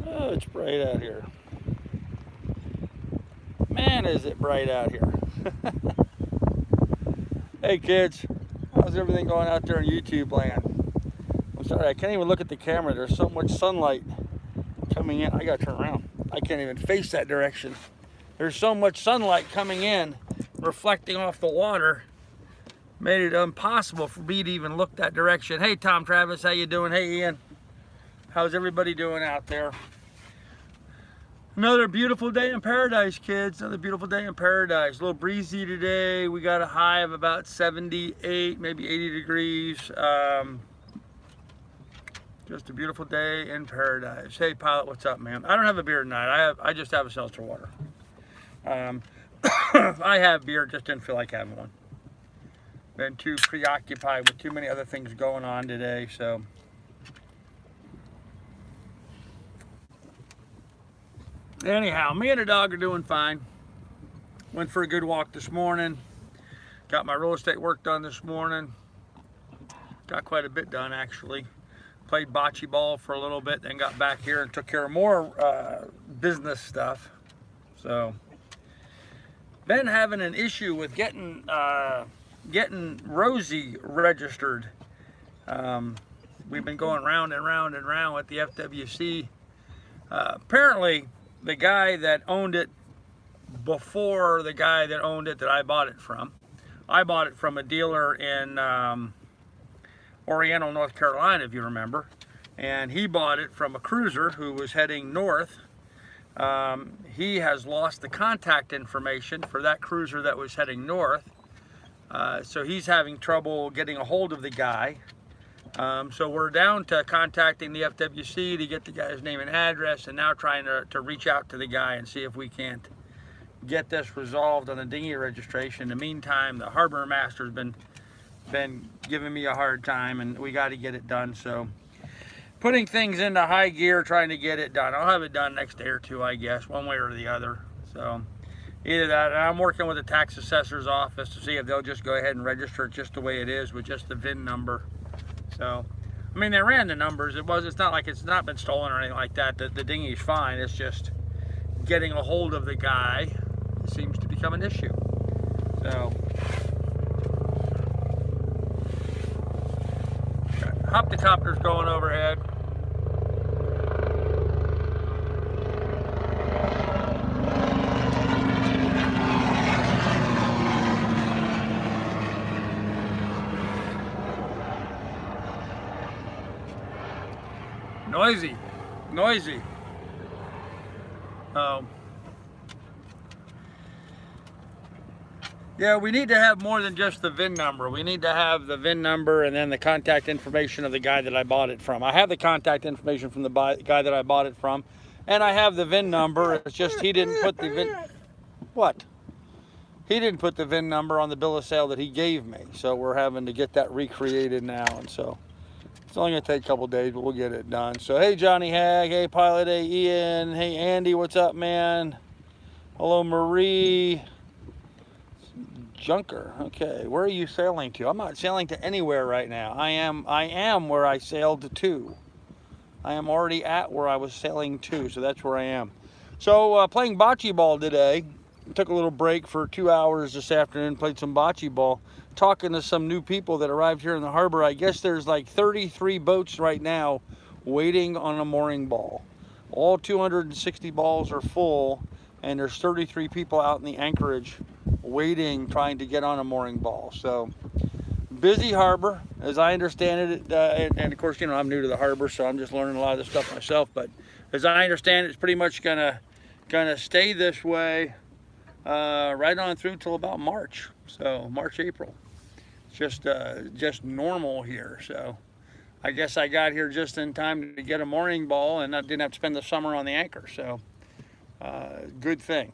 Oh, it's bright out here. Man, is it bright out here. Hey kids, how's everything going out there in YouTube land? I'm sorry, I can't even look at the camera. There's so much sunlight coming in. I gotta turn around. I can't even face that direction. There's so much sunlight coming in, reflecting off the water, made it impossible for me to even look that direction. Hey Tom Travis, how you doing? Hey Ian, how's everybody doing out there? Another beautiful day in paradise, kids. Another beautiful day in paradise. A little breezy today. We got a high of about 78, maybe 80 degrees. Just a beautiful day in paradise. Hey, pilot, what's up, man? I don't have a beer tonight. I just have a seltzer water. I have beer, just didn't feel like having one. Been too preoccupied with too many other things going on today, so. Anyhow, me and the dog are doing fine. Went for a good walk this morning. Got my real estate work done this morning. Got quite a bit done, actually. Played bocce ball for a little bit, then got back here and took care of more business stuff. So, been having an issue with getting Rosie registered. We've been going round and round and round with the FWC. Apparently, the guy that owned it before the guy that owned it that I bought it from a dealer in Oriental, North Carolina, if you remember, and he bought it from a cruiser who was heading north. He has lost the contact information for that cruiser that was heading north, so he's having trouble getting a hold of the guy. So we're down to contacting the FWC to get the guy's name and address, and now trying to reach out to the guy and see if we can't get this resolved on the dinghy registration. In the meantime, the harbor master's been giving me a hard time, and we got to get it done. So putting things into high gear, trying to get it done. I'll have it done next day or two, I guess, one way or the other. So either that, and I'm working with the tax assessor's office to see if they'll just go ahead and register it just the way it is with just the VIN number. So, I mean, they ran the numbers. It's not like it's not been stolen or anything like that. The dinghy's fine. It's just getting a hold of the guy seems to become an issue. So, hopticopter's going overhead. Noisy. Yeah, we need to have more than just the VIN number. We need to have the VIN number and then the contact information of the guy that I bought it from. I have the contact information from the guy that I bought it from, and I have the VIN number. It's just he didn't put the VIN. What? He didn't put the VIN number on the bill of sale that he gave me, so we're having to get that recreated now, and so. It's only going to take a couple days, but we'll get it done. So, hey, Johnny Hag. Hey, Pilot. Hey, Ian. Hey, Andy. What's up, man? Hello, Marie. Junker. Okay, where are you sailing to? I'm not sailing to anywhere right now. I am where I sailed to. I am already at where I was sailing to, so that's where I am. So, playing bocce ball today. Took a little break for 2 hours this afternoon. Played some bocce ball. Talking to some new people that arrived here in the harbor. I guess there's like 33 boats right now waiting on a mooring ball. All 260 balls are full, and there's 33 people out in the anchorage waiting, trying to get on a mooring ball. So busy harbor, as I understand it. And of course, you know, I'm new to the harbor, so I'm just learning a lot of this stuff myself. But as I understand it, it's pretty much gonna stay this way right on through till about March. So March, April. Just normal here. So I guess I got here just in time to get a mooring ball, and I didn't have to spend the summer on the anchor. So good thing.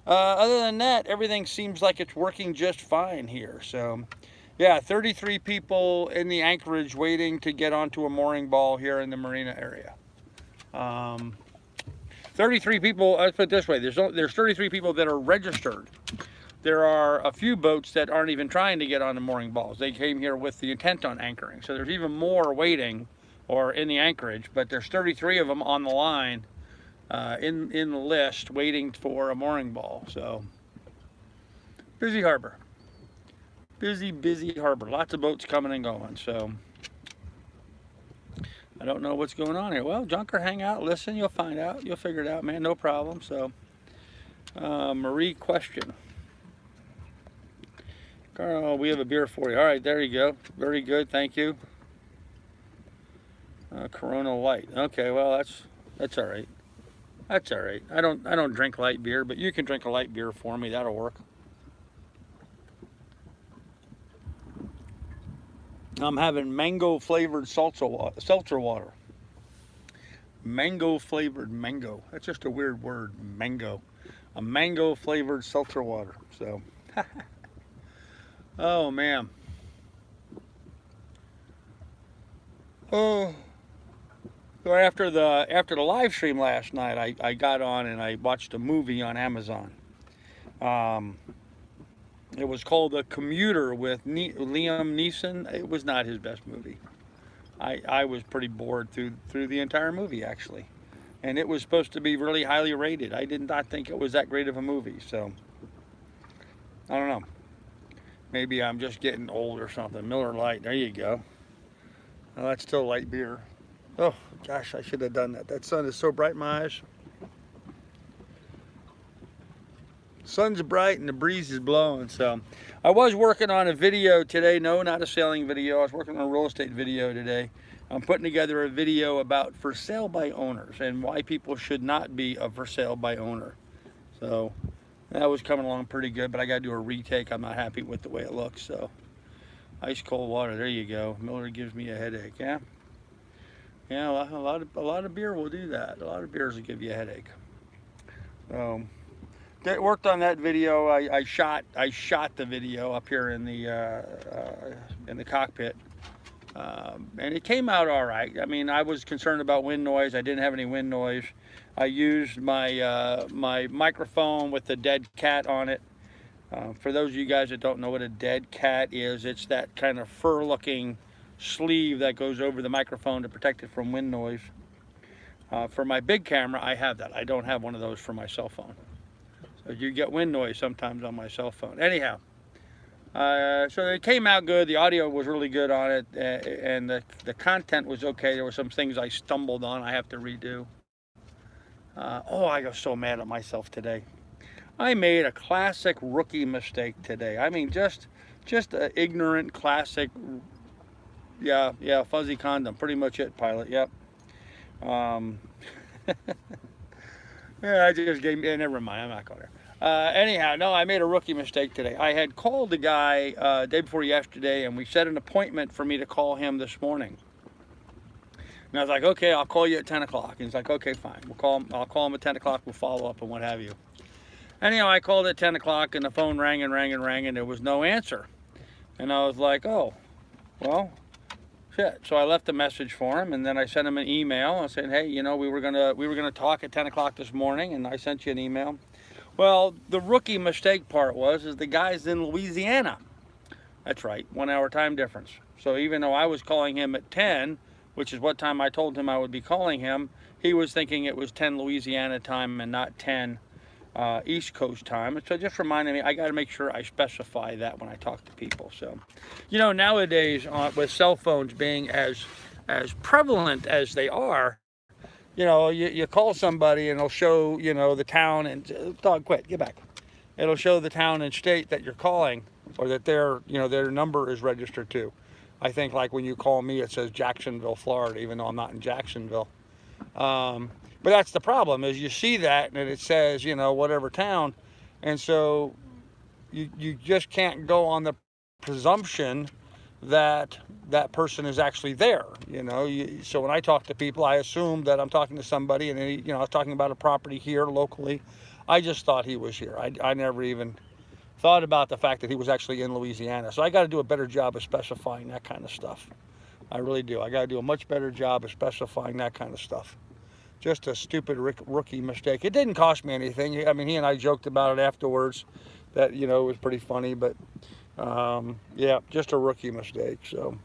Other than that, everything seems like it's working just fine here. So yeah, 33 people in the anchorage waiting to get onto a mooring ball here in the marina area. 33 people, let's put it this way, there's 33 people that are registered. There are a few boats that aren't even trying to get on the mooring balls. They came here with the intent on anchoring. So there's even more waiting or in the anchorage, but there's 33 of them on the line in the list waiting for a mooring ball. So busy harbor. Busy harbor. Lots of boats coming and going. So I don't know what's going on here. Well, Junker, hang out, listen, you'll find out. You'll figure it out, man. No problem. So Marie question. Carl, we have a beer for you. All right, there you go. Very good. Thank you. Corona Light. Okay, well that's all right. That's all right. I don't drink light beer, but you can drink a light beer for me. That'll work. I'm having mango flavored seltzer water. Mango flavored mango. That's just a weird word, mango. A mango flavored seltzer water. So, oh man. Oh. So after the live stream last night, I got on and I watched a movie on Amazon. It was called The Commuter with Liam Neeson. It was not his best movie. I was pretty bored through the entire movie, actually. And it was supposed to be really highly rated. I did not think it was that great of a movie, so I don't know. Maybe I'm just getting old or something. Miller Lite, there you go. Oh, that's still light beer. Oh, gosh, I should have done that. That sun is so bright in my eyes. Sun's bright and the breeze is blowing. So I was working on a video today. No, not a sailing video. I was working on a real estate video today. I'm putting together a video about for sale by owners and why people should not be a for sale by owner. So that was coming along pretty good, but I got to do a retake. I'm not happy with the way it looks. So ice cold water, there you go. Miller gives me a headache. Yeah, a lot of beer will do that. A lot of beers will give you a headache. So worked on that video. I shot the video up here in the cockpit, and it came out all right. I mean, I was concerned about wind noise. I didn't have any wind noise. I used my my microphone with the dead cat on it. For those of you guys that don't know what a dead cat is, it's that kind of fur-looking sleeve that goes over the microphone to protect it from wind noise. For my big camera, I have that. I don't have one of those for my cell phone. So you get wind noise sometimes on my cell phone. Anyhow, so it came out good. The audio was really good on it, and the content was okay. There were some things I stumbled on I have to redo. Oh, I got so mad at myself today. I made a classic rookie mistake today. I mean, just an ignorant classic. Yeah, fuzzy condom. Pretty much it, pilot. Yep. Yeah, I just gave me. Never mind. I'm not going there. Anyhow, no, I made a rookie mistake today. I had called the guy day before yesterday, and we set an appointment for me to call him this morning. And I was like, okay, I'll call you at 10 o'clock. And he's like, okay, fine. I'll call him at 10 o'clock. We'll follow up and what have you. Anyhow, I called at 10 o'clock, and the phone rang and rang and rang, and there was no answer. And I was like, oh, well, shit. So I left a message for him, and then I sent him an email. I said, hey, you know, we were gonna talk at 10 o'clock this morning, and I sent you an email. Well, the rookie mistake part is the guy's in Louisiana. That's right, 1 hour time difference. So even though I was calling him at 10, which is what time I told him I would be calling him, he was thinking it was 10 Louisiana time and not 10 East Coast time. So just reminded me, I got to make sure I specify that when I talk to people. So, you know, nowadays with cell phones being as prevalent as they are, you know, you call somebody and it'll show, you know, the town and dog, quit, get back. It'll show the town and state that you're calling, or that their number is registered to. I think like when you call me, it says Jacksonville, Florida, even though I'm not in Jacksonville. But that's the problem, is you see that and it says, you know, whatever town. And so you just can't go on the presumption that that person is actually there. You know, so when I talk to people, I assume that I'm talking to somebody, and you know, I was talking about a property here locally. I just thought he was here. I never even thought about the fact that he was actually in Louisiana. So I got to do a better job of specifying that kind of stuff. I really do. I got to do a much better job of specifying that kind of stuff. Just a stupid rookie mistake. It didn't cost me anything. I mean, he and I joked about it afterwards, that, you know, it was pretty funny, but yeah, just a rookie mistake. So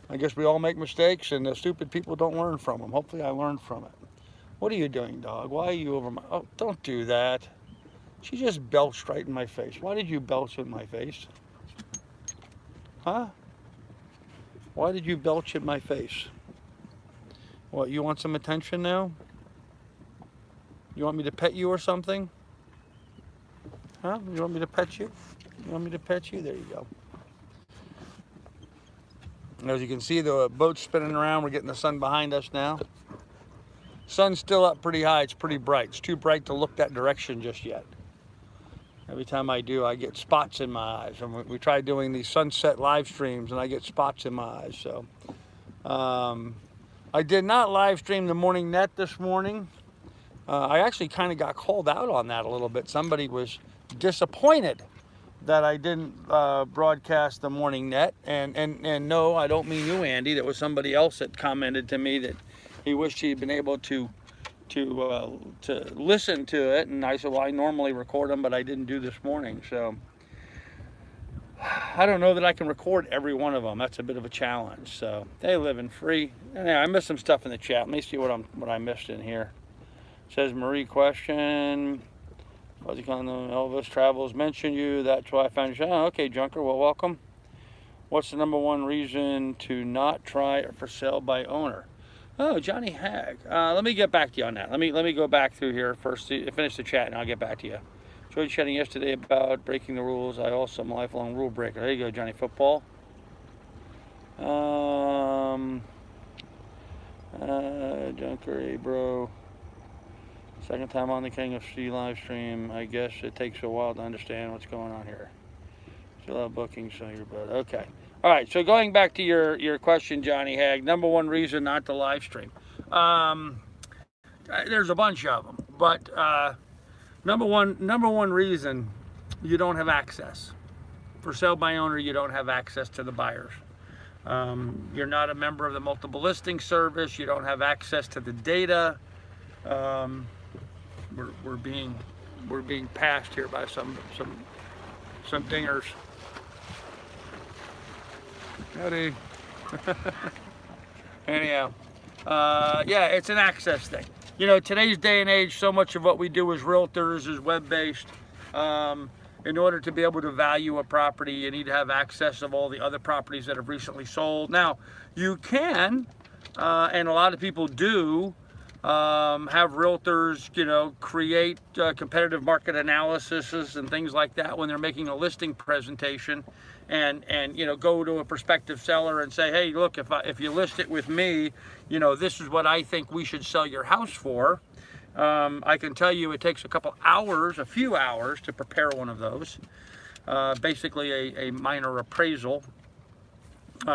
I guess we all make mistakes, and the stupid people don't learn from them. Hopefully I learned from it. What are you doing, dog? Why are you over my... Oh, don't do that. She just belched right in my face. Why did you belch in my face? Huh? Why did you belch in my face? What, you want some attention now? You want me to pet you or something? Huh? You want me to pet you? You want me to pet you? There you go. As you can see, the boat's spinning around. We're getting the sun behind us now. Sun's still up pretty high. It's pretty bright. It's too bright to look that direction just yet. Every time I do, I get spots in my eyes. And we try doing these sunset live streams, and I get spots in my eyes. So I did not live stream the morning net this morning. I actually kind of got called out on that a little bit. Somebody was disappointed that I didn't broadcast the morning net. And no, I don't mean you, Andy. There was somebody else that commented to me that he wished he'd been able to listen to it. And I said, well, I normally record them, but I didn't do this morning. So I don't know that I can record every one of them. That's a bit of a challenge. So they living free. Anyway, I missed some stuff in the chat. Let me see what I missed in here. It says Marie question. Fuzzy Condom Elvis Travels mentioned you. That's why I found you. Oh, okay, Junker. Well, welcome. What's the number one reason to not try for sale by owner? Oh, Johnny Hag. Let me get back to you on that. Let me go back through here first. Finish the chat, and I'll get back to you. Enjoyed chatting yesterday about breaking the rules. I also am a lifelong rule breaker. There you go, Johnny Football. Junker, hey, bro. Second time on the King of Sea live stream. I guess it takes a while to understand what's going on here. Still have bookings, so you're good. Okay. All right, so going back to your question, Johnny Hag, number one reason not to live stream. There's a bunch of them, but number one reason, you don't have access. For sale by owner, you don't have access to the buyers. You're not a member of the multiple listing service. You don't have access to the data. We're being passed here by some dingers. Howdy. Anyhow, yeah, it's an access thing. You know, today's day and age, so much of what we do as realtors is web-based. In order to be able to value a property, you need to have access of all the other properties that have recently sold. Now, you can, and a lot of people do, have realtors, you know, create competitive market analyses and things like that when they're making a listing presentation, and you know, go to a prospective seller and say, hey, look, if you list it with me, you know, this is what I think we should sell your house for. I can tell you it takes a few hours to prepare one of those. Basically a minor appraisal.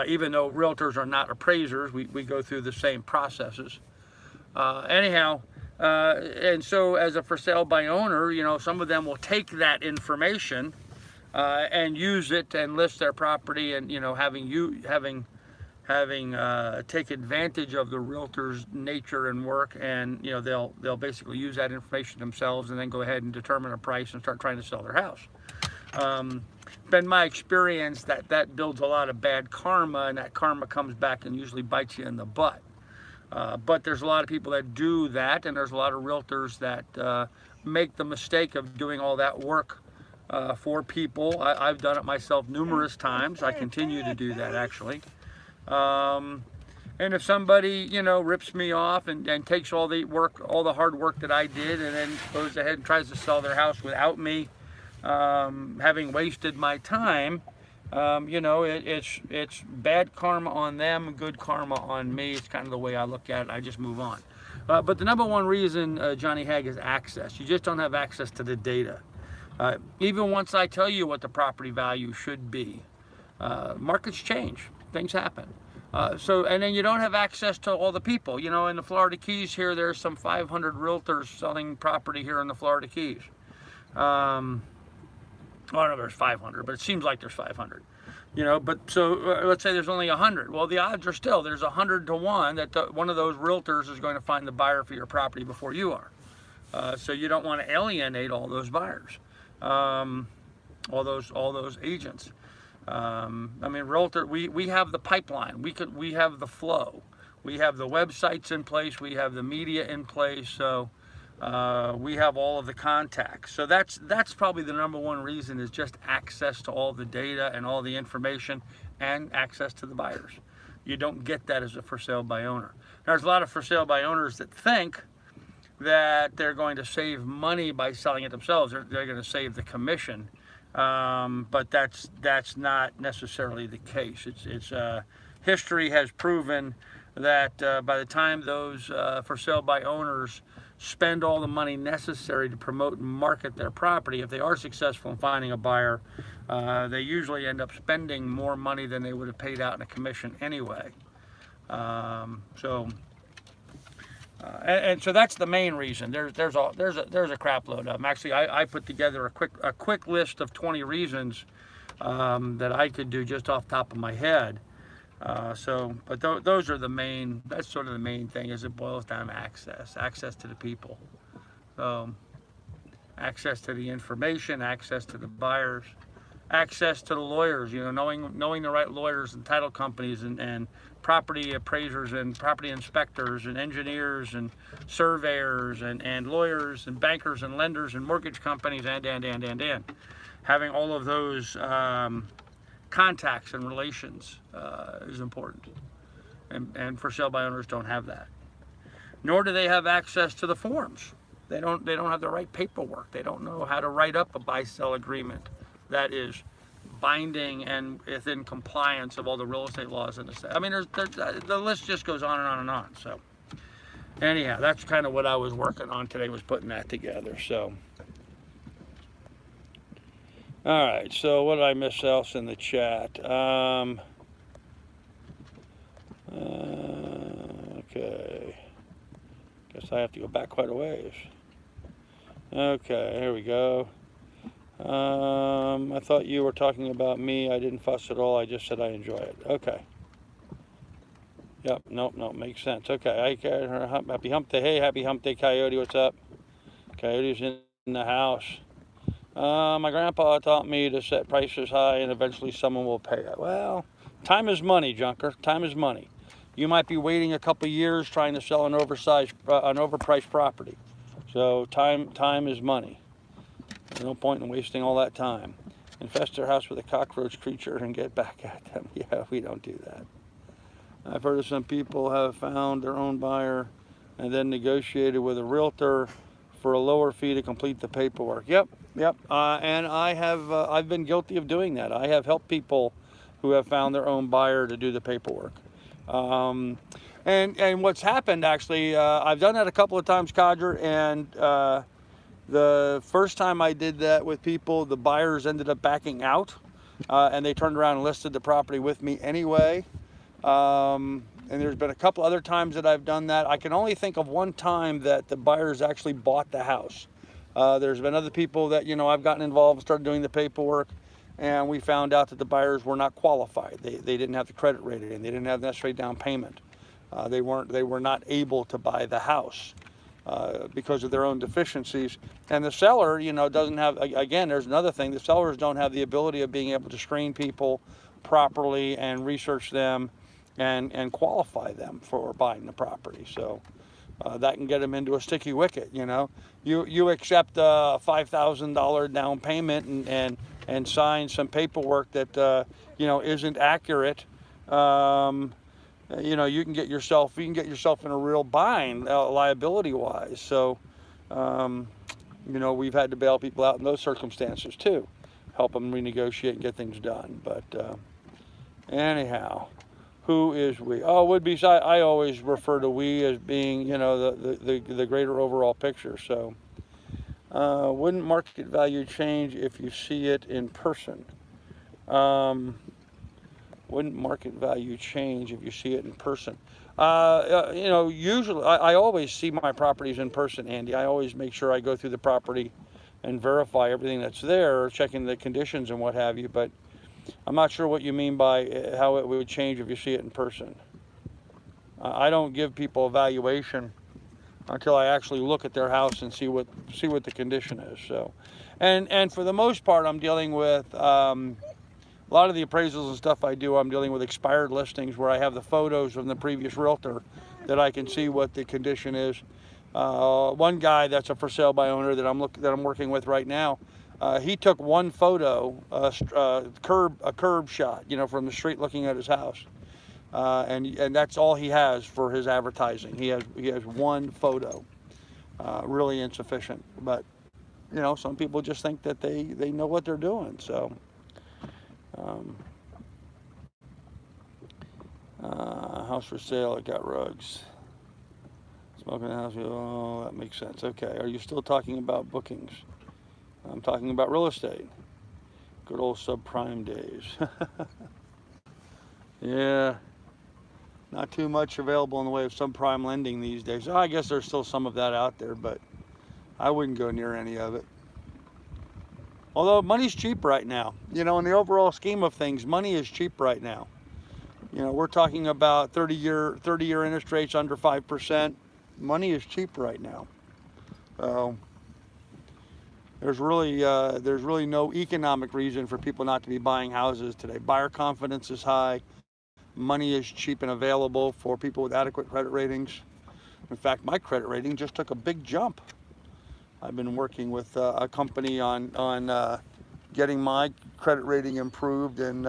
Even though realtors are not appraisers, we go through the same processes. Anyhow, and so as a for sale by owner, you know, some of them will take that information and use it and list their property, and you know, having take advantage of the realtor's nature and work, and you know, they'll basically use that information themselves and then go ahead and determine a price and start trying to sell their house. Been my experience that builds a lot of bad karma, and that karma comes back and usually bites you in the butt. But there's a lot of people that do that, and there's a lot of realtors that make the mistake of doing all that work for people. I've done it myself numerous times. I continue to do that, actually. And if somebody, you know, rips me off and takes all the hard work that I did, and then goes ahead and tries to sell their house without me having wasted my time, you know, it's bad karma on them, good karma on me. It's kind of the way I look at it. I just move on. But the number one reason, Johnny Hag, is access. You just don't have access to the data. Even once I tell you what the property value should be, markets change, things happen. And then you don't have access to all the people. You know, in the Florida Keys here, there's some 500 realtors selling property here in the Florida Keys. I don't know if there's 500, but it seems like there's 500. You know, but so let's say there's only 100. Well, the odds are still there's 100 to 1 that one of those realtors is going to find the buyer for your property before you are. So you don't want to alienate all those buyers, all those agents. I mean, realtor, we have the pipeline. We have the flow. We have the websites in place. We have the media in place. So we have all of the contacts. So that's probably the number one reason, is just access to all the data and all the information, and access to the buyers. You don't get that as a for sale by owner. There's a lot of for sale by owners that think that they're going to save money by selling it themselves. They're going to save the commission, but that's not necessarily the case. History has proven that by the time those for sale by owners spend all the money necessary to promote and market their property, if they are successful in finding a buyer, they usually end up spending more money than they would have paid out in a commission anyway. And so that's the main reason. There's a crap load of them. Actually, I put together a quick list of 20 reasons that I could do just off the top of my head. But those are the main. That's sort of the main thing. Is it boils down to access to the people, access to the information, access to the buyers, access to the lawyers. You know, knowing the right lawyers and title companies and property appraisers and property inspectors and engineers and surveyors and lawyers and bankers and lenders and mortgage companies and having all of those contacts and relations is important. And for sale by owners don't have that. Nor do they have access to the forms. They don't have the right paperwork. They don't know how to write up a buy-sell agreement that is binding and within compliance of all the real estate laws in the state. I mean, the list just goes on and on and on. So anyhow, that's kind of what I was working on today, was putting that together. So all right, so what did I miss else in the chat? Okay, guess I have to go back quite a ways. Okay, here we go. I thought you were talking about me. I didn't fuss at all. I just said I enjoy it. Okay. Yep. Nope. Makes sense. Okay. Happy Hump Day. Hey, happy Hump Day, Coyote. What's up? Coyote's in the house. My grandpa taught me to set prices high, and eventually someone will pay it. Well, time is money, Junker. Time is money. You might be waiting a couple years trying to sell an overpriced property. So time is money. There's no point in wasting all that time. Infest their house with a cockroach creature and get back at them. Yeah, we don't do that. I've heard of some people have found their own buyer and then negotiated with a realtor for a lower fee to complete the paperwork. Yep. And I've been guilty of doing that. I have helped people who have found their own buyer to do the paperwork. And what's happened, actually, I've done that a couple of times, Codger, and the first time I did that with people, the buyers ended up backing out, and they turned around and listed the property with me anyway. And there's been a couple other times that I've done that. I can only think of one time that the buyers actually bought the house. There's been other people that, I've gotten involved and started doing the paperwork, and we found out that the buyers were not qualified. They didn't have the credit rating, and they didn't have the necessary down payment. They were not able to buy the house because of their own deficiencies. And the seller, doesn't have, again, there's another thing, the sellers don't have the ability of being able to screen people properly and research them and qualify them for buying the property. So that can get them into a sticky wicket. You accept a $5,000 down payment and sign some paperwork that isn't accurate. You can get yourself in a real bind liability wise. So we've had to bail people out in those circumstances too, help them renegotiate and get things done. But anyhow, who is we? Oh, would be. I always refer to we as being, the greater overall picture. So, wouldn't market value change if you see it in person? Wouldn't market value change if you see it in person? Usually, I always see my properties in person, Andy. I always make sure I go through the property and verify everything that's there, checking the conditions and what have you. But I'm not sure what you mean by how it would change if you see it in person. I don't give people a valuation until I actually look at their house and see what the condition is. So, and for the most part, I'm dealing with A lot of the appraisals and stuff I do, I'm dealing with expired listings where I have the photos from the previous realtor that I can see what the condition is. One guy that's a for sale by owner that I'm working with right now, he took one photo, a curb shot, from the street looking at his house, and that's all he has for his advertising. He has one photo, really insufficient. But some people just think that they know what they're doing. So. House for sale, it got rugs. Smoking in the house, oh, that makes sense. Okay, are you still talking about bookings? I'm talking about real estate. Good old subprime days. Yeah, not too much available in the way of subprime lending these days. I guess there's still some of that out there, but I wouldn't go near any of it. Although money's cheap right now. In the overall scheme of things, money is cheap right now. We're talking about 30-year interest rates under 5%. Money is cheap right now. So there's really no economic reason for people not to be buying houses today. Buyer confidence is high. Money is cheap and available for people with adequate credit ratings. In fact, my credit rating just took a big jump. I've been working with a company on getting my credit rating improved, and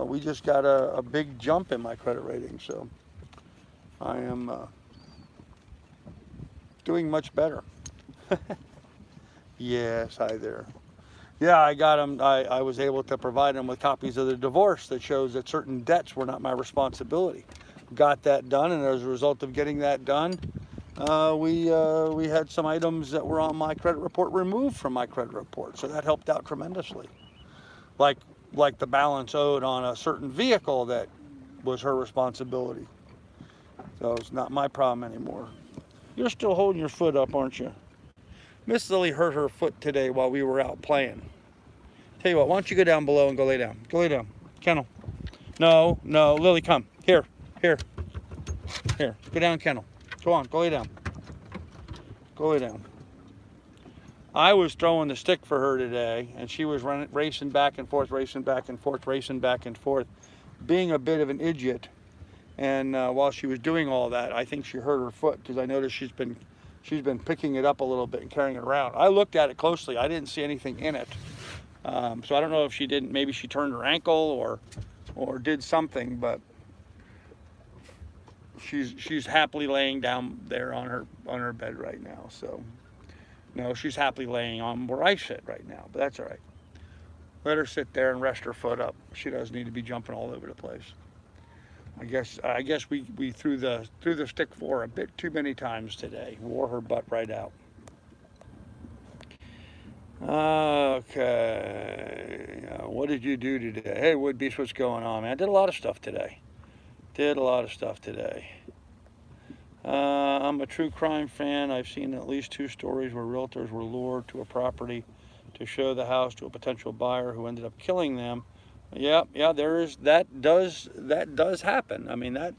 we just got a big jump in my credit rating. So I am doing much better. Yes, hi there. Yeah, I got them. I was able to provide them with copies of the divorce that shows that certain debts were not my responsibility. Got that done, and as a result of getting that done, we had some items that were on my credit report removed from my credit report, so that helped out tremendously. Like the balance owed on a certain vehicle that was her responsibility. So it's not my problem anymore. You're still holding your foot up, aren't you? Miss Lily hurt her foot today while we were out playing. Tell you what, why don't you go down below and go lay down. Go lay down. Kennel. No, Lily, come. Here. Go down, kennel. Go on, go lay down. Go lay down. I was throwing the stick for her today, and she was racing back and forth, being a bit of an idiot. And while she was doing all that, I think she hurt her foot, because I noticed she's been picking it up a little bit and carrying it around. I looked at it closely. I didn't see anything in it. So I don't know if maybe she turned her ankle or did something, but she's happily laying down there on her bed right now. So no, she's happily laying on where I sit right now, but that's all right. Let her sit there and rest her foot up. She doesn't need to be jumping all over the place. I guess we threw the stick for her a bit too many times today. Wore her butt right out. Okay, what did you do today? Hey, Woodbeast, what's going on, man? I did a lot of stuff today. I'm a true crime fan. I've seen at least 2 stories where realtors were lured to a property to show the house to a potential buyer who ended up killing them. Yeah, that does happen. I mean, that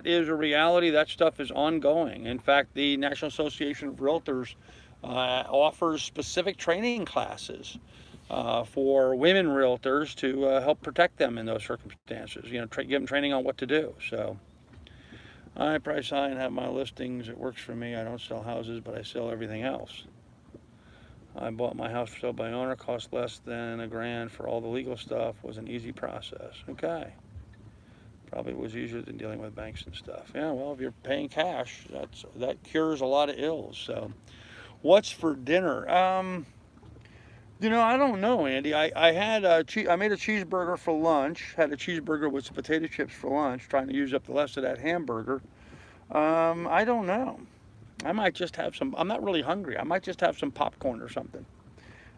is a reality. That stuff is ongoing. In fact, the National Association of Realtors offers specific training classes for women realtors to help protect them in those circumstances. Give them training on what to do. So I price high and have my listings. It works for me. I don't sell houses, but I sell everything else. I bought my house for sale by owner, cost less than $1,000 for all the legal stuff, was an easy process. Okay. Probably was easier than dealing with banks and stuff. Yeah, well, if you're paying cash, that cures a lot of ills. So what's for dinner? I don't know, Andy. I made a cheeseburger for lunch, had a cheeseburger with some potato chips for lunch, trying to use up the rest of that hamburger. I don't know. I might just have some. I'm not really hungry. I might just have some popcorn or something.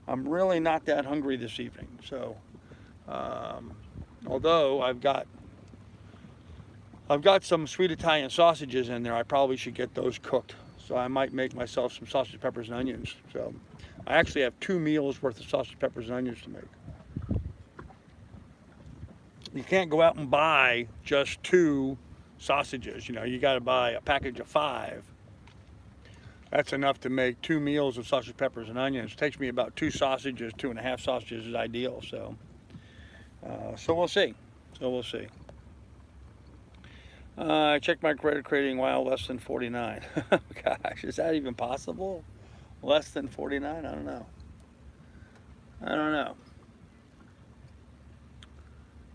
I'm really not that hungry this evening. So, although I've got some sweet Italian sausages in there, I probably should get those cooked. So I might make myself some sausage, peppers, and onions. So I actually have 2 meals worth of sausage, peppers, and onions to make. You can't go out and buy just 2 sausages. You got to buy a package of 5. That's enough to make 2 meals of sausage, peppers, and onions. It takes me about 2 sausages, 2.5 sausages is ideal. So So we'll see. So we'll see. I checked my credit rating. Wow, less than 49. Gosh, is that even possible? Less than 49? I don't know. I don't know.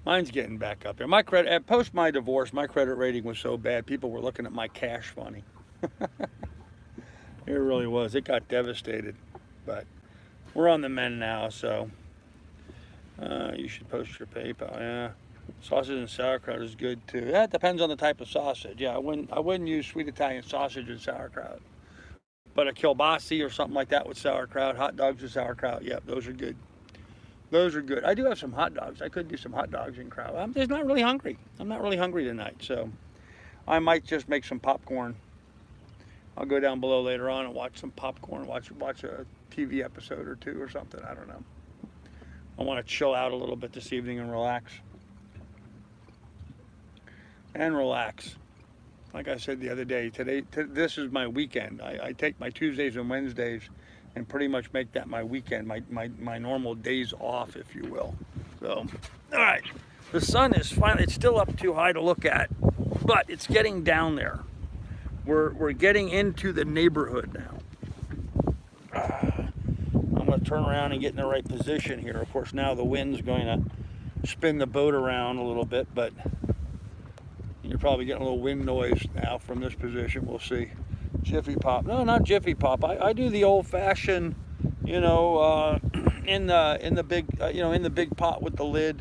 Mine's getting back up there. My credit, at post my divorce, my credit rating was so bad, people were looking at my cash funny. It really was. It got devastated. But we're on the mend now, so you should post your PayPal. Yeah. Sausage and sauerkraut is good too. That depends on the type of sausage. Yeah, I wouldn't use sweet Italian sausage and sauerkraut. But a kielbasi or something like that with sauerkraut, hot dogs with sauerkraut, yep, those are good. Those are good. I do have some hot dogs. I could do some hot dogs in kraut. I'm just not really hungry. I'm not really hungry tonight, so I might just make some popcorn. I'll go down below later on and watch some popcorn, watch a TV episode or two or something. I don't know. I want to chill out a little bit this evening and relax. And relax. Like I said the other day, this is my weekend. I take my Tuesdays and Wednesdays and pretty much make that my weekend, my normal days off, if you will. So, all right. The sun is finally, it's still up too high to look at, but it's getting down there. We're getting into the neighborhood now. I'm going to turn around and get in the right position here. Of course, now the wind's going to spin the boat around a little bit, but you're probably getting a little wind noise now from this position. We'll see. Jiffy Pop. No, not Jiffy Pop. I do the old-fashioned, in the big, in the big pot with the lid,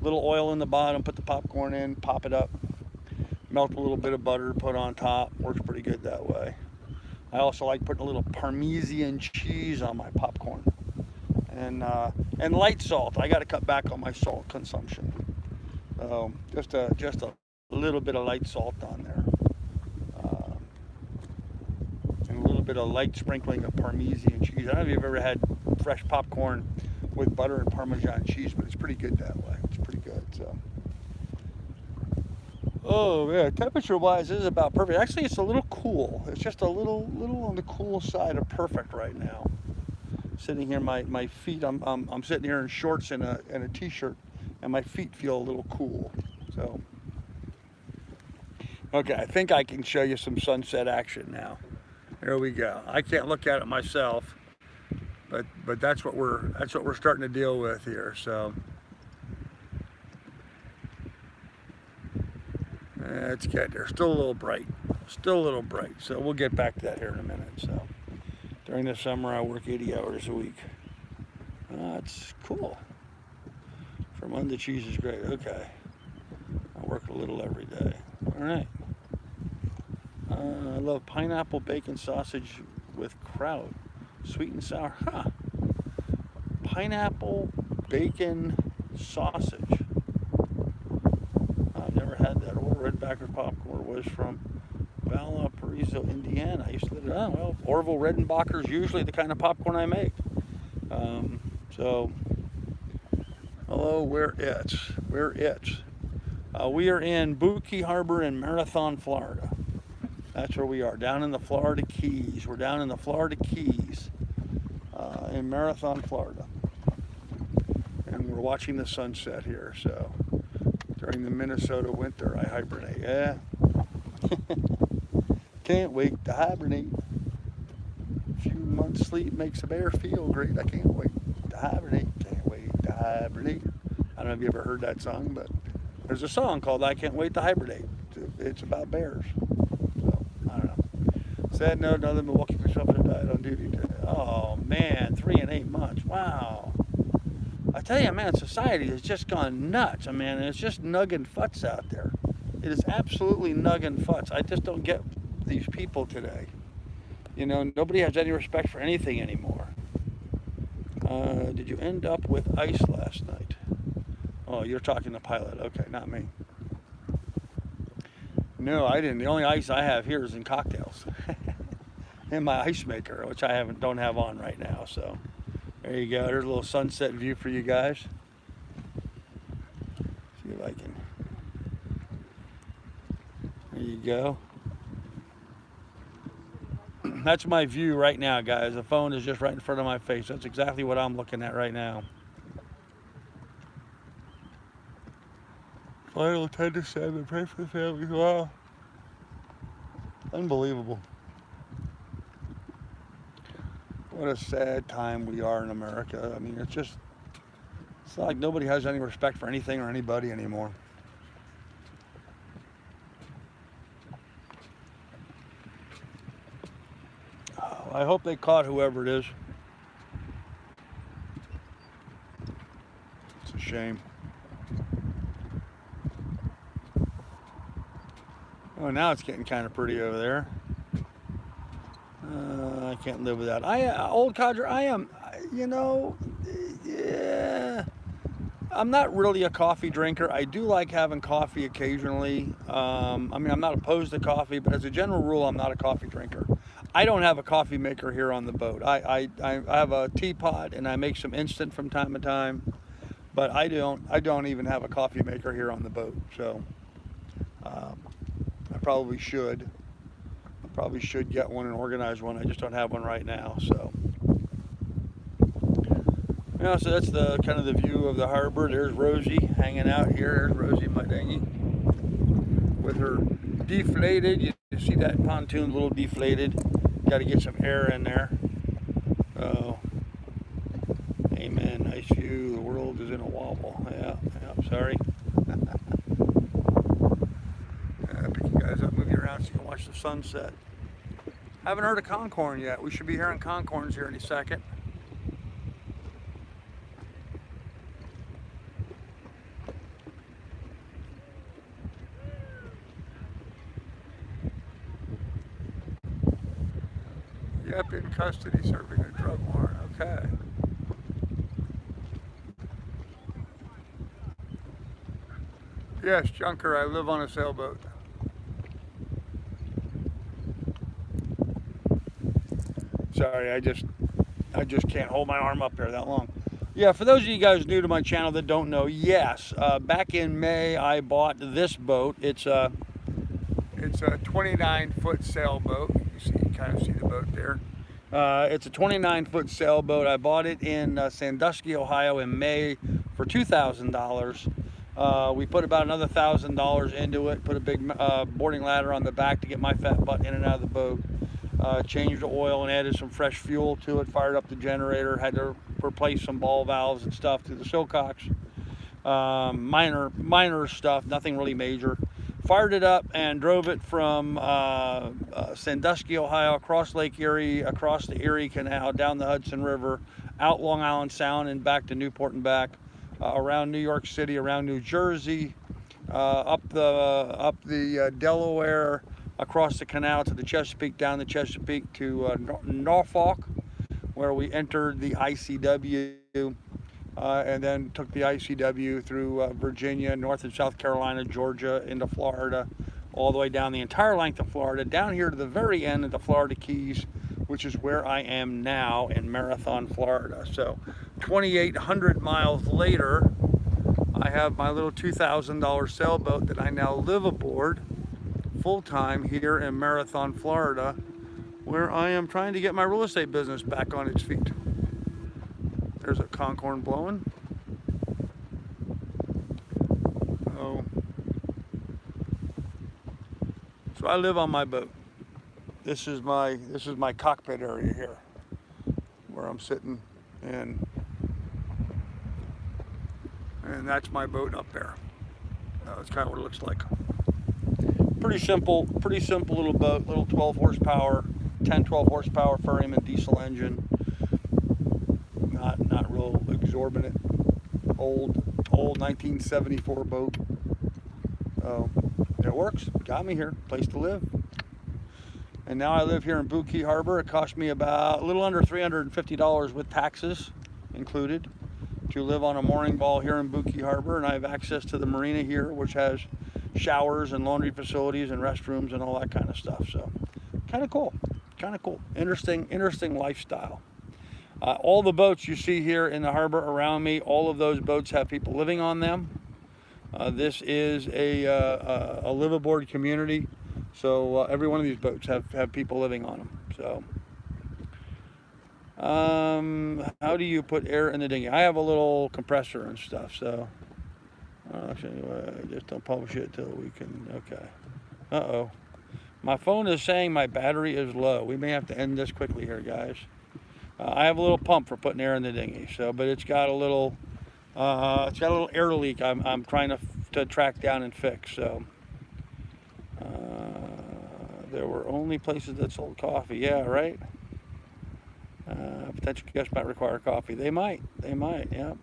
little oil in the bottom. Put the popcorn in, pop it up, melt a little bit of butter, put on top. Works pretty good that way. I also like putting a little Parmesan cheese on my popcorn, and light salt. I got to cut back on my salt consumption. Just a little bit of light salt on there. And a little bit of light sprinkling of Parmesan cheese. I don't know if you've ever had fresh popcorn with butter and Parmesan cheese, but it's pretty good that way. It's pretty good. So, oh man, temperature-wise, this is about perfect. Actually, it's a little cool. It's just a little on the cool side of perfect right now. Sitting here, my feet. I'm sitting here in shorts and a t-shirt, and my feet feel a little cool. So, okay, I think I can show you some sunset action now. There we go. I can't look at it myself, but that's what we're starting to deal with here. So let's get there. Still a little bright. So we'll get back to that here in a minute. So during the summer, I work 80 hours a week. It's cool. For Monday, cheese is great. Okay. I work a little every day. All right. I love pineapple bacon sausage with kraut. Sweet and sour. Huh. Pineapple bacon sausage. I've never had that. Orville Redenbacher's popcorn was from Valparaiso, Indiana. I used to live there. Oh, well, Orville Redenbacher's usually the kind of popcorn I make. So, hello, where it's. We are in Bookie Harbor in Marathon, Florida. That's where we are, down in the Florida Keys. We're down in the Florida Keys in Marathon, Florida. And we're watching the sunset here. So during the Minnesota winter, I hibernate. Yeah. Can't wait to hibernate. A few months sleep makes a bear feel great. I can't wait to hibernate. Can't wait to hibernate. I don't know if you ever heard that song, but there's a song called I Can't Wait to Hibernate. It's about bears. I don't know. Sad note, another Milwaukee police officer died on duty today. Oh man, 3 and 8 months. Wow. I tell you, man, society has just gone nuts. I mean, it's just nugging futs out there. It is absolutely nugging futs. I just don't get these people today. Nobody has any respect for anything anymore. Did you end up with ice last night? Oh, you're talking to pilot. Okay, not me. No, I didn't. The only ice I have here is in cocktails. In my ice maker, which I don't have on right now. So there you go. There's a little sunset view for you guys. See if I can. There you go. That's my view right now, guys. The phone is just right in front of my face. That's exactly what I'm looking at right now. Final 10 to 7. Pray for the families. Wow. Unbelievable. What a sad time we are in America. I mean, it's like nobody has any respect for anything or anybody anymore. Oh, I hope they caught whoever it is. It's a shame. Oh, now it's getting kind of pretty over there. I can't live without. Old codger. I am. You know, yeah. I'm not really a coffee drinker. I do like having coffee occasionally. I mean, I'm not opposed to coffee, but as a general rule, I'm not a coffee drinker. I don't have a coffee maker here on the boat. I have a teapot and I make some instant from time to time, but I don't even have a coffee maker here on the boat. So um, I probably should. I probably should get one and organize one. I just don't have one right now. So. Yeah, so that's the kind of the view of the harbor. There's Rosie hanging out here. There's Rosie, my dinghy, with her deflated. You see that pontoon a little deflated. Got to get some air in there. Oh, amen. Nice view. The world is in a wobble. Yeah, sorry. Pick you guys up, move you around so you can watch the sunset. Haven't heard of Concorn yet. We should be hearing Concorns here in a second. Yep, in custody, serving a drug warrant. Okay. Yes, Junker, I live on a sailboat. Sorry, I just can't hold my arm up there that long. Yeah, for those of you guys new to my channel that don't know, yes, back in May I bought this boat. It's a 29-foot sailboat. You kind of see the boat there. It's a 29-foot sailboat. I bought it in Sandusky, Ohio in May for $2,000. We put about another $1,000 into it, put a big boarding ladder on the back to get my fat butt in and out of the boat. Changed the oil and added some fresh fuel to it, fired up the generator, had to replace some ball valves and stuff to the Silcocks. Minor stuff, nothing really major. Fired it up and drove it from Sandusky, Ohio, across Lake Erie, across the Erie Canal, down the Hudson River, out Long Island Sound and back to Newport and back, around New York City, around New Jersey, up the Delaware, across the canal to the Chesapeake, down the Chesapeake to Norfolk, where we entered the ICW. And then took the ICW through Virginia, North and South Carolina, Georgia, into Florida, all the way down the entire length of Florida, down here to the very end of the Florida Keys, which is where I am now in Marathon, Florida. So 2,800 miles later, I have my little $2,000 sailboat that I now live aboard full-time here in Marathon, Florida, where I am trying to get my real estate business back on its feet. There's a Concorn blowing. Oh. So I live on my boat. This is my cockpit area here, where I'm sitting, and that's my boat up there. That's kind of what it looks like. Pretty simple little boat, little 12 horsepower, 10, 12 horsepower Ferryman diesel engine. Not real exorbitant. Old 1974 boat. Oh, it works. Got me here. Place to live. And now I live here in Butte Key Harbor. It cost me about a little under $350 with taxes included to live on a mooring ball here in Butte Key Harbor, and I have access to the marina here, which has showers and laundry facilities and restrooms and all that kind of stuff. So kind of cool. Interesting lifestyle. All the boats you see here in the harbor around me, all of those boats have people living on them. This is a live-aboard community, so every one of these boats have people living on them. So, how do you put air in the dinghy? I have a little compressor and stuff, so Just don't publish it till we can. Okay. Uh-oh. My phone is saying my battery is low. We may have to end this quickly here, guys. I have a little pump for putting air in the dinghy, so but it's got a little air leak. I'm trying to track down and fix. So there were only places that sold coffee. Yeah, right. Potential guests might require coffee. They might. Yep.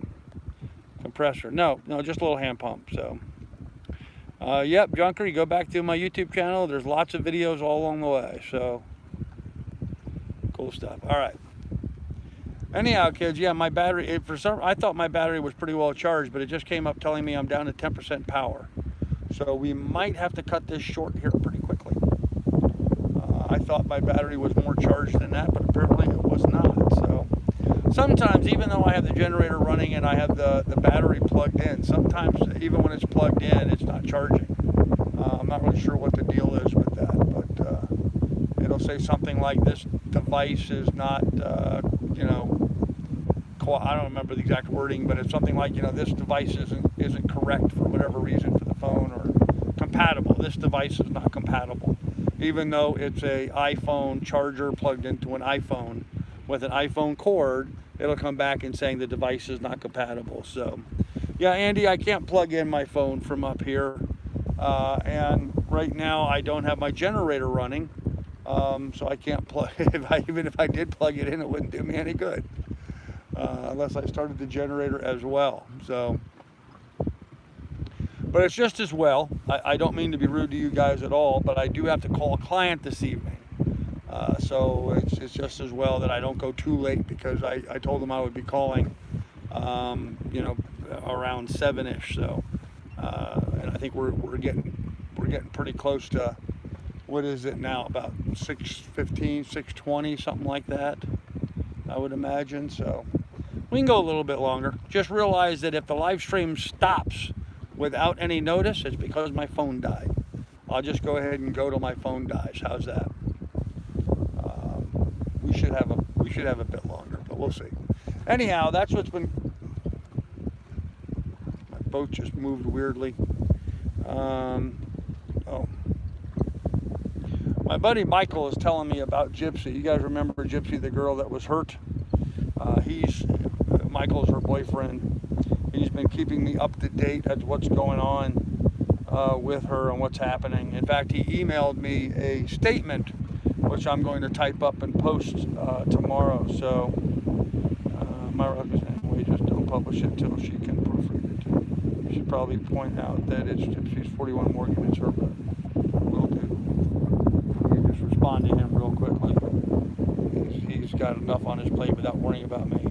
Compressor. No, just a little hand pump. So. Yep, Junker, you go back to my YouTube channel. There's lots of videos all along the way. So, cool stuff. All right. Anyhow, kids, yeah, my battery, I thought my battery was pretty well charged, but it just came up telling me I'm down to 10% power. So we might have to cut this short here pretty quickly. I thought my battery was more charged than that, but apparently it was not. So sometimes, even though I have the generator running and I have the battery plugged in, sometimes even when it's plugged in, it's not charging. I'm not really sure what the deal is with that, but it'll say something like this device is not, I don't remember the exact wording, but it's something like, this device isn't correct for whatever reason for the phone, or compatible. This device is not compatible. Even though it's a iPhone charger plugged into an iPhone with an iPhone cord, it'll come back and saying the device is not compatible. So, yeah, Andy, I can't plug in my phone from up here. And right now I don't have my generator running. So I can't plug, even if I did plug it in, it wouldn't do me any good. Unless I started the generator as well. So, but it's just as well. I don't mean to be rude to you guys at all, but I do have to call a client this evening. So it's just as well that I don't go too late, because I told them I would be calling, around 7-ish. So, and I think we're getting pretty close to, what is it now? About 6:15, 6:20, something like that, I would imagine. So we can go a little bit longer. Just realize that if the live stream stops without any notice, it's because my phone died. I'll just go ahead and go till my phone dies. How's that? We should have a bit longer, but we'll see. Anyhow, that's what's been. My boat just moved weirdly. My buddy Michael is telling me about Gypsy. You guys remember Gypsy, the girl that was hurt? Michael's her boyfriend. He's been keeping me up to date as what's going on with her and what's happening. In fact, he emailed me a statement, which I'm going to type up and post tomorrow. So my anyway, just don't publish it till she can proofread it. You should probably point out that it's Gypsy's 41 Morgan. It's her, but will do. You just respond to him real quickly. He's got enough on his plate without worrying about me.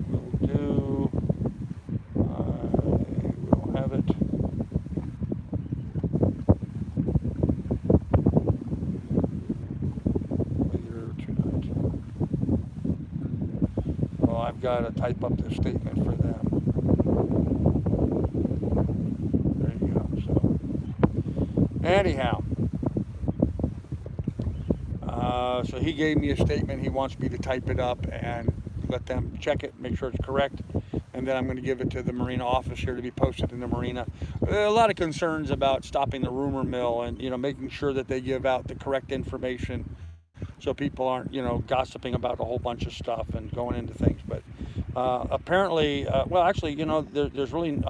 Will do. I will have it. I've got to type up the statement for them. There you go. So, anyhow, so he gave me a statement. He wants me to type it up and let them check it, make sure it's correct, and then I'm going to give it to the marina office here to be posted in the marina. A lot of concerns about stopping the rumor mill and making sure that they give out the correct information, so people aren't, gossiping about a whole bunch of stuff and going into things. But apparently, well, actually, there's really,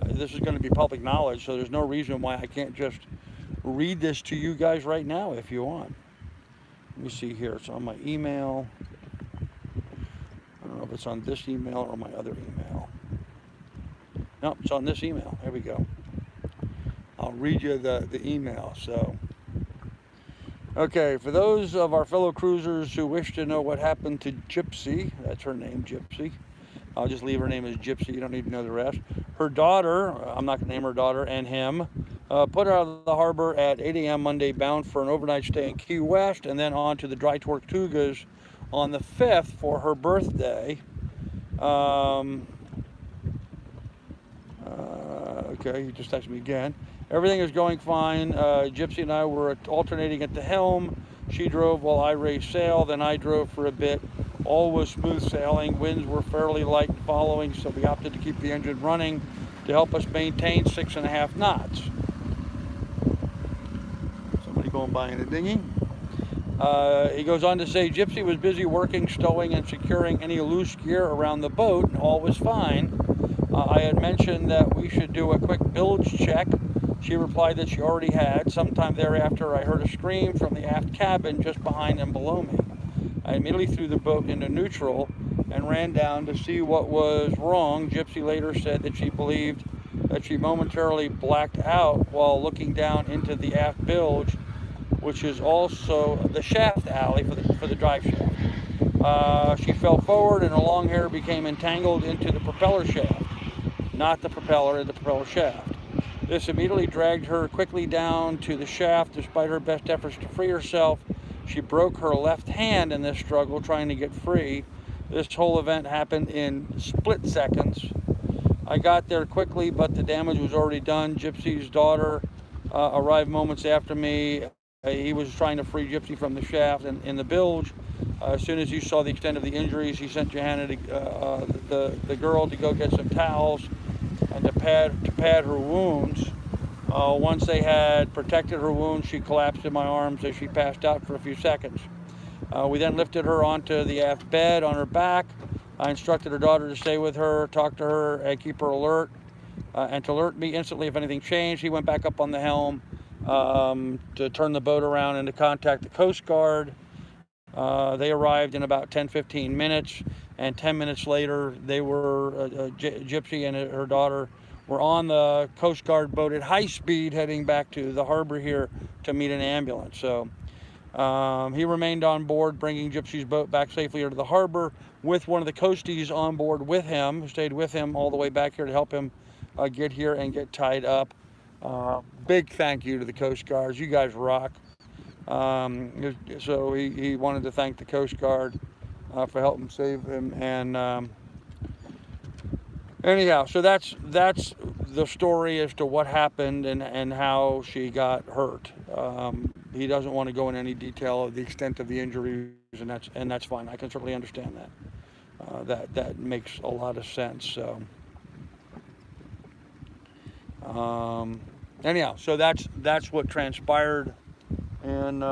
this is going to be public knowledge, so there's no reason why I can't just read this to you guys right now if you want. Let me see here. It's on my email. I don't know if it's on this email or my other email. No, it's on this email. There we go. I'll read you the email. So. Okay, for those of our fellow cruisers who wish to know what happened to Gypsy, that's her name, Gypsy. I'll just leave her name as Gypsy, you don't need to know the rest. Her daughter, I'm not going to name her daughter, and him, put her out of the harbor at 8 a.m. Monday, bound for an overnight stay in Key West, and then on to the Dry Tortugas on the 5th for her birthday. Okay, he just texted me again. Everything is going fine. Gypsy and I were alternating at the helm. She drove while I raised sail, then I drove for a bit. All was smooth sailing. Winds were fairly light following, so we opted to keep the engine running to help us maintain 6.5 knots. Somebody going by in a dinghy. He goes on to say, Gypsy was busy working, stowing, and securing any loose gear around the boat, and all was fine. I had mentioned that we should do a quick bilge check. She replied that she already had. Sometime thereafter, I heard a scream from the aft cabin just behind and below me. I immediately threw the boat into neutral and ran down to see what was wrong. Gypsy later said that she believed that she momentarily blacked out while looking down into the aft bilge, which is also the shaft alley for the drive shaft. She fell forward and her long hair became entangled into the propeller shaft, not the propeller, the propeller shaft. This immediately dragged her quickly down to the shaft. Despite her best efforts to free herself, she broke her left hand in this struggle trying to get free. This whole event happened in split seconds. I got there quickly, but the damage was already done. Gypsy's daughter arrived moments after me. He was trying to free Gypsy from the shaft and in the bilge. As soon as he saw the extent of the injuries, he sent Johanna, the girl, to go get some towels and to pad her wounds. Once they had protected her wounds, she collapsed in my arms as she passed out for a few seconds. We then lifted her onto the aft bed on her back. I instructed her daughter to stay with her, talk to her, and keep her alert, and to alert me instantly if anything changed. He went back up on the helm to turn the boat around and to contact the Coast Guard. They arrived in about 10-15 minutes, and 10 minutes later, they were Gypsy and her daughter were on the Coast Guard boat at high speed heading back to the harbor here to meet an ambulance. So he remained on board, bringing Gypsy's boat back safely into the harbor with one of the coasties on board with him, who stayed with him all the way back here to help him get here and get tied up. Big thank you to the Coast Guards. You guys rock. So he wanted to thank the Coast Guard for helping save him. And anyhow, so that's the story as to what happened and how she got hurt. He doesn't want to go in any detail of the extent of the injuries, and that's fine. I can certainly understand that. That makes a lot of sense. So anyhow, so that's what transpired, and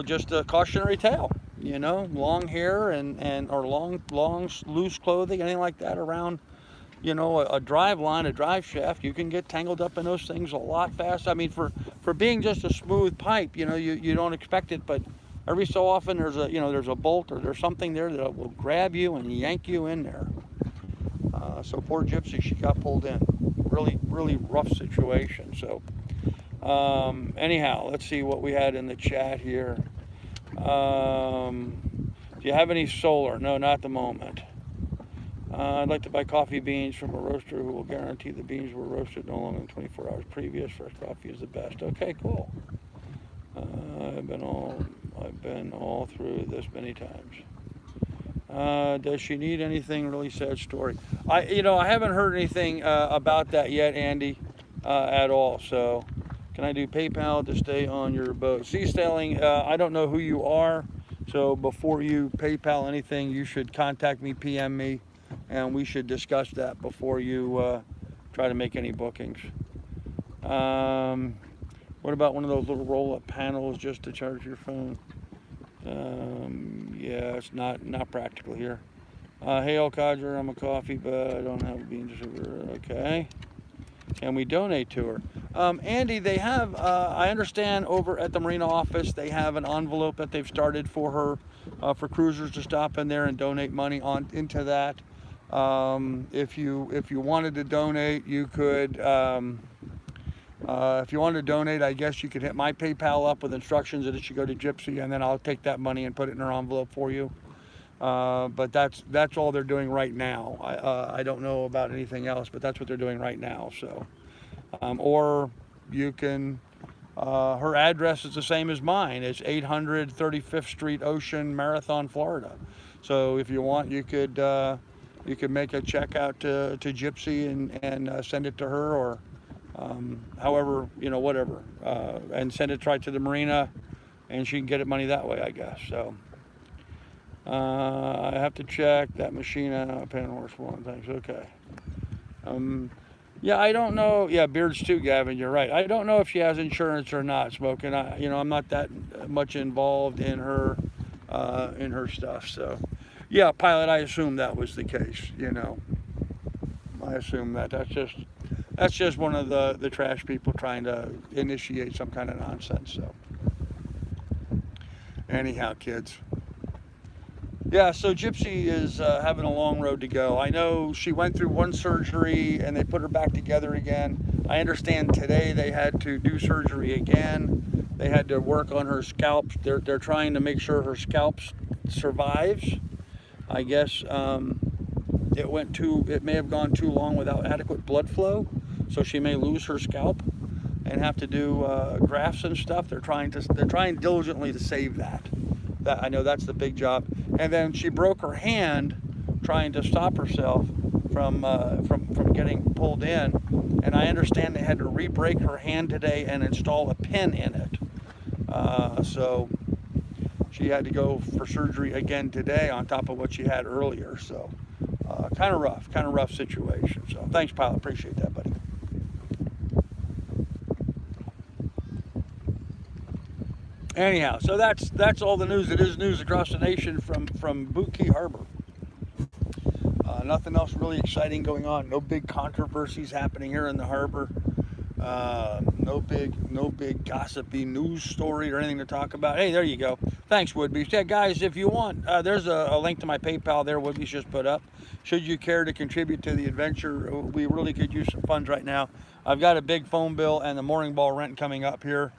just a cautionary tale. Long hair or long loose clothing, anything like that around a drive line, a drive shaft, you can get tangled up in those things a lot fast. I mean, for being just a smooth pipe, you don't expect it, but every so often there's a bolt or there's something there that will grab you and yank you in there. So poor Gypsy, she got pulled in. Really, really rough situation. So anyhow, let's see what we had in the chat here. Do you have any solar? No, not at the moment. I'd like to buy coffee beans from a roaster who will guarantee the beans were roasted no longer than 24 hours previous. Fresh coffee is the best. Okay, cool. I've been all through this many times. Does she need anything? Really sad story. I haven't heard anything about that yet, Andy, at all. So, can I do PayPal to stay on your boat? Sea sailing. I don't know who you are, so before you PayPal anything, you should contact me, PM me, and we should discuss that before you try to make any bookings. What about one of those little roll-up panels just to charge your phone? Yeah, it's not practical here. Hey, El Codger, I'm a coffee, but I don't have a bean distributor. Okay. Can we donate to her? Andy, they have, I understand over at the Marina office, they have an envelope that they've started for her, for cruisers to stop in there and donate money into that. If you wanted to donate, you could, if you wanted to donate, I guess you could hit my PayPal up with instructions that it should go to Gypsy, and then I'll take that money and put it in her envelope for you. But that's all they're doing right now. I don't know about anything else, but that's what they're doing right now. So, or you can, her address is the same as mine. It's 800 35th Street Ocean, Marathon, Florida. So if you want, you could make a check out to Gypsy and send it to her, or however, whatever, and send it right to the Marina, and she can get it money that way, I guess. So I have to check that machine. Pan horse one. Thanks. Okay. Yeah, I don't know. Yeah, beards too, Gavin. You're right. I don't know if she has insurance or not. Smoking. I'm not that much involved in her stuff. So, yeah, pilot. I assume that was the case. I assume that that's just one of the trash people trying to initiate some kind of nonsense. So, anyhow, kids. Yeah, so Gypsy is having a long road to go. I know she went through one surgery and they put her back together again. I understand today they had to do surgery again. They had to work on her scalp. They're trying to make sure her scalp survives. I guess it may have gone too long without adequate blood flow, so she may lose her scalp and have to do grafts and stuff. They're trying diligently to save that. I know that's the big job. And then she broke her hand trying to stop herself from getting pulled in. And I understand they had to re-break her hand today and install a pin in it. So she had to go for surgery again today on top of what she had earlier. So kind of rough situation. So thanks, pilot. Appreciate that, buddy. Anyhow, so that's all the news. It is news across the nation from Boot Key Harbor. Nothing else really exciting going on. No big controversies happening here in the harbor. No big gossipy news story or anything to talk about. Hey, there you go. Thanks, Woodbeast. Yeah, guys, if you want, there's a link to my PayPal there. Woodbeast just put up. Should you care to contribute to the adventure, we really could use some funds right now. I've got a big phone bill and the mooring ball rent coming up here.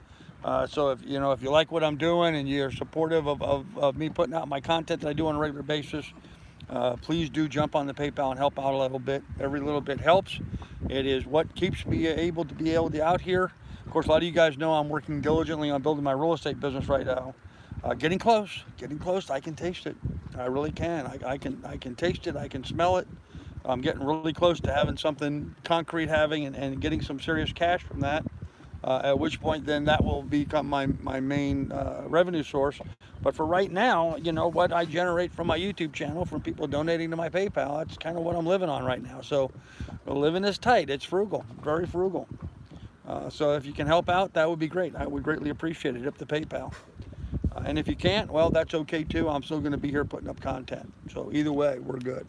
So if you like what I'm doing and you're supportive of me putting out my content that I do on a regular basis, please do jump on the PayPal and help out a little bit. Every little bit helps. It is what keeps me able to be out here. Of course, a lot of you guys know I'm working diligently on building my real estate business right now. Getting close. I can taste it. I really can. I can taste it. I can smell it. I'm getting really close to having something concrete, and getting some serious cash from that. At which point then that will become my main revenue source. But for right now, what I generate from my YouTube channel, from people donating to my PayPal, that's kind of what I'm living on right now. So living is tight. It's frugal, very frugal. So if you can help out, that would be great. I would greatly appreciate it, up the PayPal. And if you can't, well, that's okay too. I'm still going to be here putting up content. So either way, we're good.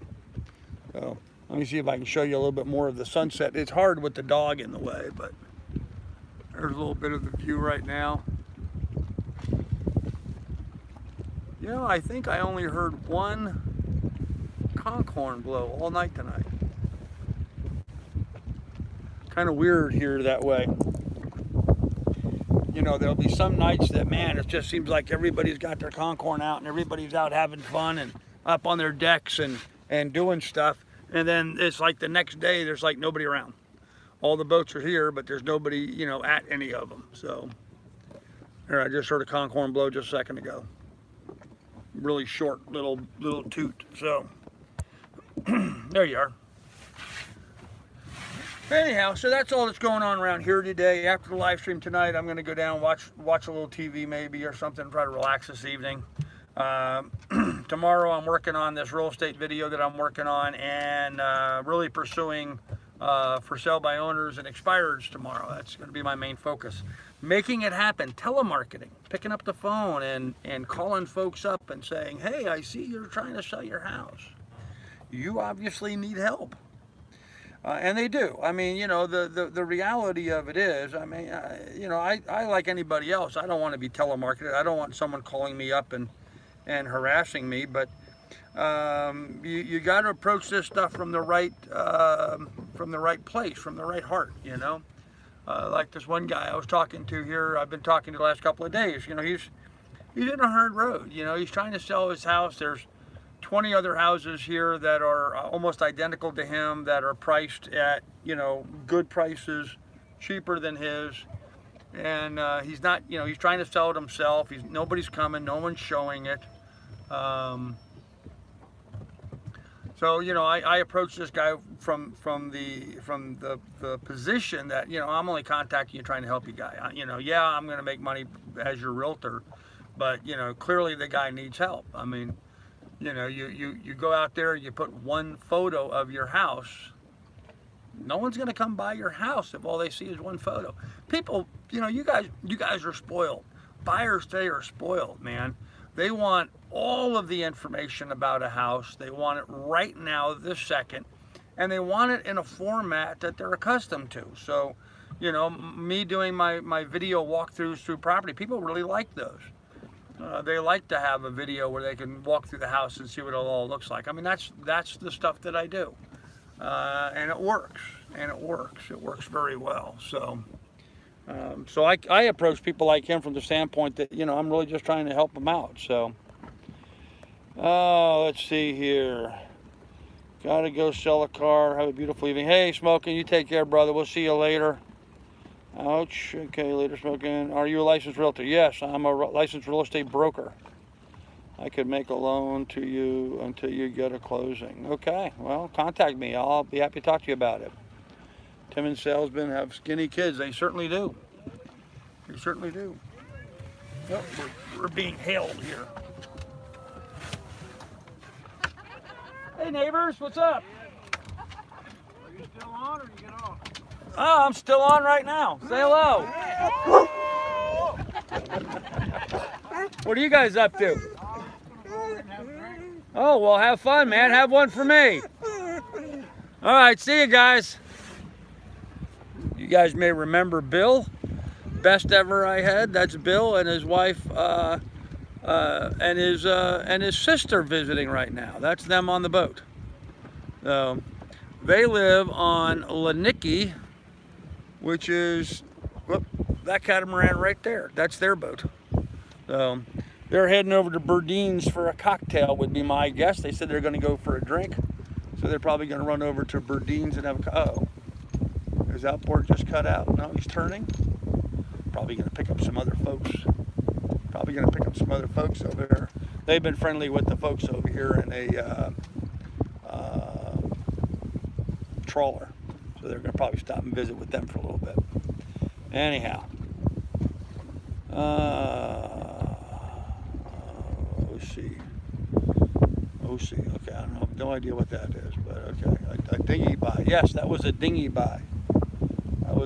So let me see if I can show you a little bit more of the sunset. It's hard with the dog in the way, but there's a little bit of the view right now. I think I only heard one conch horn blow all night tonight. Kind of weird here that way. There'll be some nights that, man, it just seems like everybody's got their conch horn out and everybody's out having fun and up on their decks and doing stuff. And then it's like the next day there's like nobody around. All the boats are here, but there's nobody, at any of them. So, here, I just heard a conch horn blow just a second ago. Really short little toot. So, there you are. Anyhow, so that's all that's going on around here today. After the live stream tonight, I'm going to go down, watch a little TV maybe or something, try to relax this evening. Tomorrow I'm working on this real estate video that I'm working on, and really pursuing for sale by owners and expireds tomorrow. That's going to be my main focus. Making it happen, telemarketing, picking up the phone and calling folks up and saying, hey, I see you're trying to sell your house. You obviously need help. And they do. I mean, the reality of it is, I mean, I like anybody else. I don't want to be telemarketed. I don't want someone calling me up and harassing me, but you got to approach this stuff from the right place, from the right heart. Like this one guy I was talking to here. I've been talking to the last couple of days. He's in a hard road. He's trying to sell his house. There's 20 other houses here that are almost identical to him, that are priced at good prices, cheaper than his. And he's not, he's trying to sell it himself. Nobody's coming, no one's showing it. So I approached this guy from the position that I'm only contacting you trying to help you, guy. Yeah, I'm going to make money as your realtor, but clearly the guy needs help. I mean, you go out there, you put one photo of your house, No one's going to come by your house if all they see is one photo. People, you guys are spoiled. Buyers today are spoiled, man. They want all of the information about a house. They want it right now, this second, and they want it in a format that they're accustomed to. So, me doing my video walkthroughs through property, people really like those. They like to have a video where they can walk through the house and see what it all looks like. I mean, that's the stuff that I do, and it works. It works very well. So, I approach people like him from the standpoint that I'm really just trying to help them out. So, let's see here. Gotta go sell a car. Have a beautiful evening. Hey, Smoking, you take care, brother. We'll see you later. Ouch. Okay, later, Smoking. Are you a licensed realtor? Yes, I'm a licensed real estate broker. I could make a loan to you until you get a closing. Okay, well, contact me. I'll be happy to talk to you about it. Tim and salesmen have skinny kids. They certainly do. They certainly do. Yep, we're being hailed here. Hey, neighbors, what's up? Are you still on or you get off? Oh, I'm still on right now. Say hello. What are you guys up to? Oh, well, have fun, man. Have one for me. All right, see you guys. You guys may remember Bill. Best ever I had. That's Bill and his wife and his sister visiting right now. That's them on the boat. So they live on Lanicky, which is that catamaran right there. That's their boat. So they're heading over to Burdeens for a cocktail, would be my guess. They said they're going to go for a drink, so they're probably going to run over to Burdeens and have a his outboard just cut out. No, he's turning. Probably going to pick up some other folks. Over there. They've been friendly with the folks over here in a trawler, so they're going to probably stop and visit with them for a little bit. Anyhow, OC. Okay, I don't know. No idea what that is, but okay. A dinghy buy. Yes, that was a dinghy buy.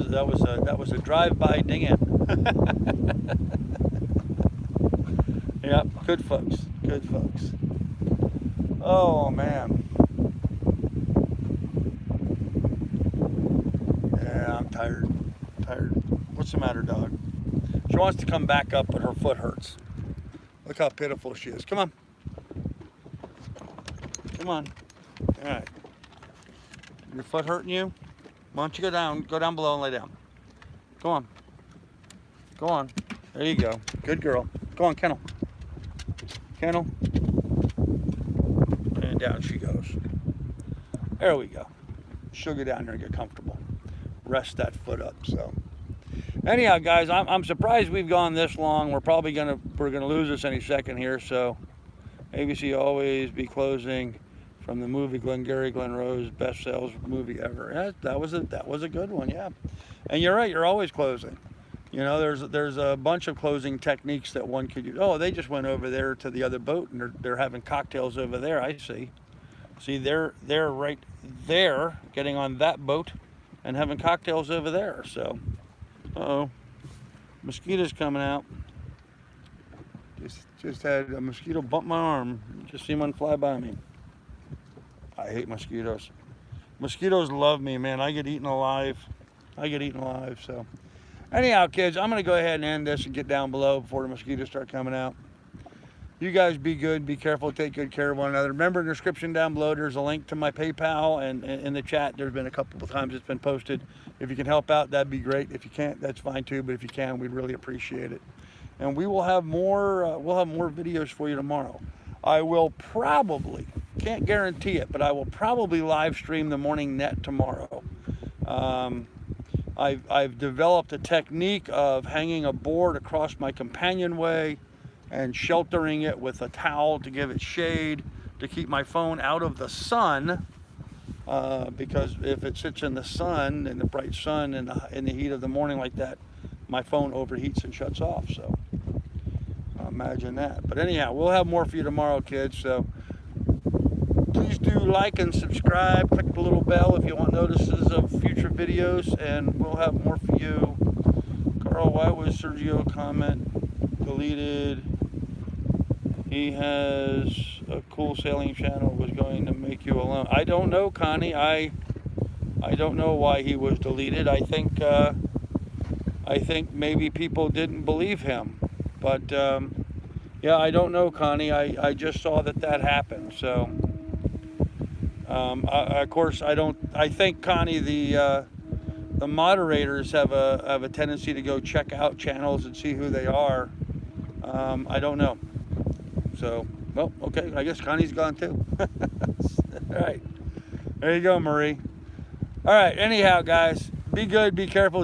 That was a drive-by dinghy. Yep, good folks. Oh man. Yeah, I'm tired. What's the matter, dog? She wants to come back up, but her foot hurts. Look how pitiful she is. Come on. All right. Your foot hurting you? Why don't you go down below and lay down. Go on. There you go. Good girl. Go on, kennel. And down she goes. There we go. She'll get down there and get comfortable. Rest that foot up. So anyhow, guys, I'm surprised we've gone this long. We're gonna lose this any second here. So ABC always be closing from the movie Glengarry Glen Rose, best sales movie ever. Yeah, that was a good one, yeah. And you're right, you're always closing. There's a bunch of closing techniques that one could use. Oh, they just went over there to the other boat and they're having cocktails over there. I see. See, they're right there, getting on that boat and having cocktails over there. So, mosquitoes coming out. Just had a mosquito bump my arm. Just seen one fly by me. I hate mosquitoes. Mosquitoes love me, man. I get eaten alive. So anyhow, kids, I'm going to go ahead and end this and get down below before the mosquitoes start coming out. You guys be good, be careful, take good care of one another. Remember, in the description down below, there's a link to my PayPal, and in the chat, there's been a couple of times it's been posted. If you can help out, that'd be great. If you can't, that's fine too, but if you can, we'd really appreciate it. And we will have more videos for you tomorrow. I will probably, can't guarantee it, but I will probably live stream the morning net tomorrow. I've developed a technique of hanging a board across my companionway and sheltering it with a towel to give it shade, to keep my phone out of the sun, because if it sits in the sun, in the bright sun, in the heat of the morning like that, my phone overheats and shuts off. So imagine that. But anyhow, we'll have more for you tomorrow, kids. So Please do like and subscribe. Click the little bell if you want notices of future videos, and we'll have more for you. Carl, why was Sergio comment deleted? He has a cool sailing channel, was going to make you alone. I don't know, Connie. I don't know why he was deleted. I think maybe people didn't believe him. But yeah, I don't know, Connie. I just saw that happened. So of course I think, Connie, the moderators have a tendency to go check out channels and see who they are. I don't know. So, well, okay, I guess Connie's gone too. All right, there you go, Marie. All right, anyhow, guys, be good, be careful.